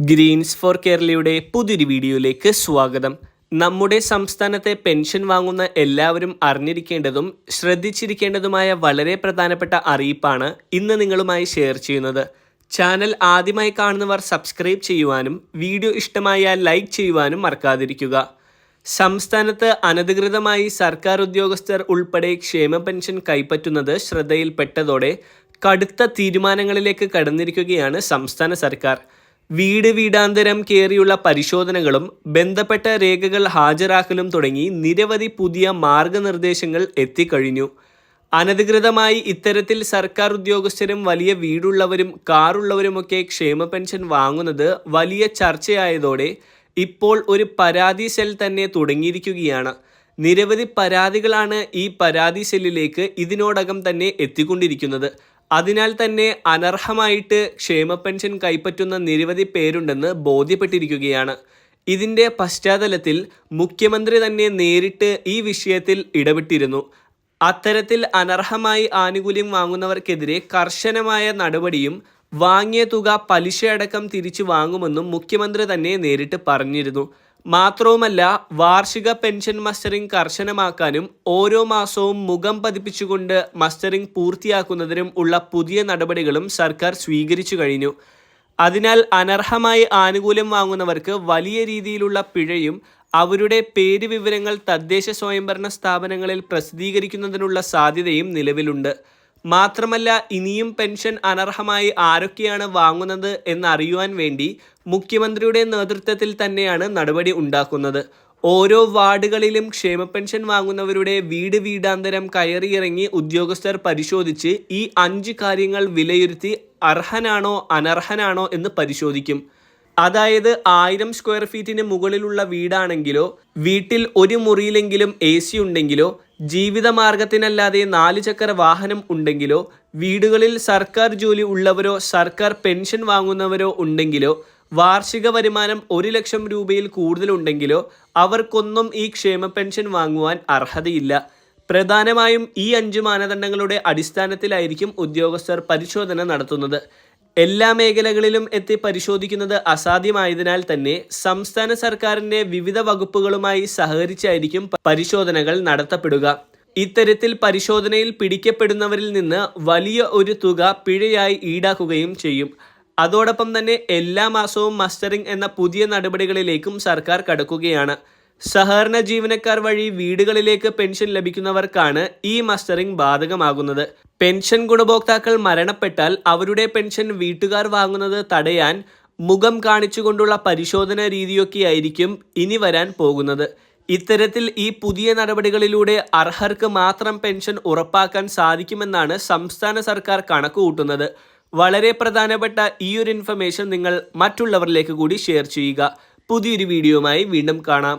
Green's four കേരളയുടെ പുതിയൊരു വീഡിയോയിലേക്ക് സ്വാഗതം. നമ്മുടെ സംസ്ഥാനത്തെ പെൻഷൻ വാങ്ങുന്ന എല്ലാവരും അറിഞ്ഞിരിക്കേണ്ടതും ശ്രദ്ധിച്ചിരിക്കേണ്ടതുമായ വളരെ പ്രധാനപ്പെട്ട അറിയിപ്പാണ് ഇന്ന് നിങ്ങളുമായി ഷെയർ ചെയ്യുന്നത്. ചാനൽ ആദ്യമായി കാണുന്നവർ സബ്സ്ക്രൈബ് ചെയ്യുവാനും വീഡിയോ ഇഷ്ടമായാൽ ലൈക്ക് ചെയ്യുവാനും മറക്കാതിരിക്കുക. സംസ്ഥാനത്ത് അനധികൃതമായി സർക്കാർ ഉദ്യോഗസ്ഥർ ഉൾപ്പെടെ ക്ഷേമ പെൻഷൻ കൈപ്പറ്റുന്നത് ശ്രദ്ധയിൽപ്പെട്ടതോടെ കടുത്ത തീരുമാനങ്ങളിലേക്ക് കടന്നിരിക്കുകയാണ് സംസ്ഥാന സർക്കാർ. വീടാന്തരം കയറിയുള്ള പരിശോധനകളും ബന്ധപ്പെട്ട രേഖകൾ ഹാജരാക്കലും തുടങ്ങി നിരവധി പുതിയ മാർഗനിർദ്ദേശങ്ങൾ എത്തിക്കഴിഞ്ഞു. അനധികൃതമായി ഇത്തരത്തിൽ സർക്കാർ ഉദ്യോഗസ്ഥരും വലിയ വീടുള്ളവരും കാറുള്ളവരുമൊക്കെ ക്ഷേമ പെൻഷൻ വാങ്ങുന്നത് വലിയ ചർച്ചയായതോടെ ഇപ്പോൾ ഒരു പരാതി സെൽ തന്നെ തുടങ്ങിയിരിക്കുകയാണ്. നിരവധി പരാതികളാണ് ഈ പരാതി സെല്ലിലേക്ക് ഇതിനോടകം തന്നെ എത്തിക്കൊണ്ടിരിക്കുന്നത്. അതിനാൽ തന്നെ അനർഹമായിട്ട് ക്ഷേമ പെൻഷൻ കൈപ്പറ്റുന്ന നിരവധി പേരുണ്ടെന്ന് ബോധ്യപ്പെട്ടിരിക്കുകയാണ്. ഇതിൻ്റെ പശ്ചാത്തലത്തിൽ മുഖ്യമന്ത്രി തന്നെ നേരിട്ട് ഈ വിഷയത്തിൽ ഇടപെട്ടിരുന്നു. അത്തരത്തിൽ അനർഹമായി ആനുകൂല്യം വാങ്ങുന്നവർക്കെതിരെ കർശനമായ നടപടിയും വാങ്ങിയ തുക പലിശയടക്കം തിരിച്ചു വാങ്ങുമെന്നും മുഖ്യമന്ത്രി തന്നെ നേരിട്ട് പറഞ്ഞിരുന്നു. മാത്രവുമല്ല, വാർഷിക പെൻഷൻ മസ്റ്ററിംഗ് കർശനമാക്കാനും ഓരോ മാസവും മുഖം പതിപ്പിച്ചുകൊണ്ട് മസ്റ്ററിംഗ് പൂർത്തിയാക്കുന്നതിനും ഉള്ള പുതിയ നടപടികളും സർക്കാർ സ്വീകരിച്ചു കഴിഞ്ഞു. അതിനാൽ അനർഹമായി ആനുകൂല്യം വാങ്ങുന്നവർക്ക് വലിയ രീതിയിലുള്ള പിഴയും അവരുടെ പേര് വിവരങ്ങൾ തദ്ദേശ സ്വയംഭരണ സ്ഥാപനങ്ങളിൽ പ്രസിദ്ധീകരിക്കുന്നതിനുള്ള സാധ്യതയും നിലവിലുണ്ട്. മാത്രമല്ല, ഇനിയും പെൻഷൻ അനർഹമായി ആരൊക്കെയാണ് വാങ്ങുന്നത് എന്നറിയുവാൻ വേണ്ടി മുഖ്യമന്ത്രിയുടെ നേതൃത്വത്തിൽ തന്നെയാണ് നടപടി ഉണ്ടാക്കുന്നത്. ഓരോ വാർഡുകളിലും ക്ഷേമ പെൻഷൻ വാങ്ങുന്നവരുടെ വീടാന്തരം കയറിയിറങ്ങി ഉദ്യോഗസ്ഥർ പരിശോധിച്ച് ഈ 5 കാര്യങ്ങൾ വിലയിരുത്തി അർഹനാണോ അനർഹനാണോ എന്ന് പരിശോധിക്കും. അതായത് 1000 സ്ക്വയർ ഫീറ്റിന് മുകളിലുള്ള വീടാണെങ്കിലോ, വീട്ടിൽ ഒരു മുറിയിലെങ്കിലും AC ഉണ്ടെങ്കിലോ, ജീവിതമാർഗത്തിനല്ലാതെ 4 ചക്ര വാഹനം ഉണ്ടെങ്കിലോ, വീടുകളിൽ സർക്കാർ ജോലി ഉള്ളവരോ സർക്കാർ പെൻഷൻ വാങ്ങുന്നവരോ ഉണ്ടെങ്കിലോ, വാർഷിക വരുമാനം 1 ലക്ഷം രൂപയിൽ കൂടുതലുണ്ടെങ്കിലോ അവർക്കൊന്നും ഈ ക്ഷേമ പെൻഷൻ വാങ്ങുവാൻ അർഹതയില്ല. പ്രധാനമായും ഈ 5 മാനദണ്ഡങ്ങളുടെ അടിസ്ഥാനത്തിലായിരിക്കും ഉദ്യോഗസ്ഥർ പരിശോധന നടത്തുന്നത്. എല്ലാ മേഖലകളിലും എത്തി പരിശോധിക്കുന്നത് അസാധ്യമായതിനാൽ തന്നെ സംസ്ഥാന സർക്കാരിൻ്റെ വിവിധ വകുപ്പുകളുമായി സഹകരിച്ചായിരിക്കും പരിശോധനകൾ നടത്തപ്പെടുക. ഇത്തരത്തിൽ പരിശോധനയിൽ പിടിക്കപ്പെടുന്നവരിൽ നിന്ന് വലിയ ഒരു തുക പിഴയായി ഈടാക്കുകയും ചെയ്യും. അതോടൊപ്പം തന്നെ എല്ലാ മാസവും മസ്റ്ററിംഗ് എന്ന പുതിയ നടപടികളിലേക്കും സർക്കാർ കടക്കുകയാണ്. സഹകരണ ജീവനക്കാർ വഴി വീടുകളിലേക്ക് പെൻഷൻ ലഭിക്കുന്നവർക്കാണ് ഈ മസ്റ്ററിംഗ് ബാധകമാകുന്നത്. പെൻഷൻ ഗുണഭോക്താക്കൾ മരണപ്പെട്ടാൽ അവരുടെ പെൻഷൻ വീട്ടുകാർ വാങ്ങുന്നത് തടയാൻ മുഖം കാണിച്ചുകൊണ്ടുള്ള പരിശോധന രീതിയൊക്കെയായിരിക്കും ഇനി വരാൻ പോകുന്നത്. ഇത്തരത്തിൽ ഈ പുതിയ നടപടികളിലൂടെ അർഹർക്ക് മാത്രം പെൻഷൻ ഉറപ്പാക്കാൻ സാധിക്കുമെന്നാണ് സംസ്ഥാന സർക്കാർ കണക്കുകൂട്ടുന്നത്. വളരെ പ്രധാനപ്പെട്ട ഈ ഒരു ഇൻഫർമേഷൻ നിങ്ങൾ മറ്റുള്ളവരിലേക്ക് കൂടി ഷെയർ ചെയ്യുക. പുതിയൊരു വീഡിയോയുമായി വീണ്ടും കാണാം.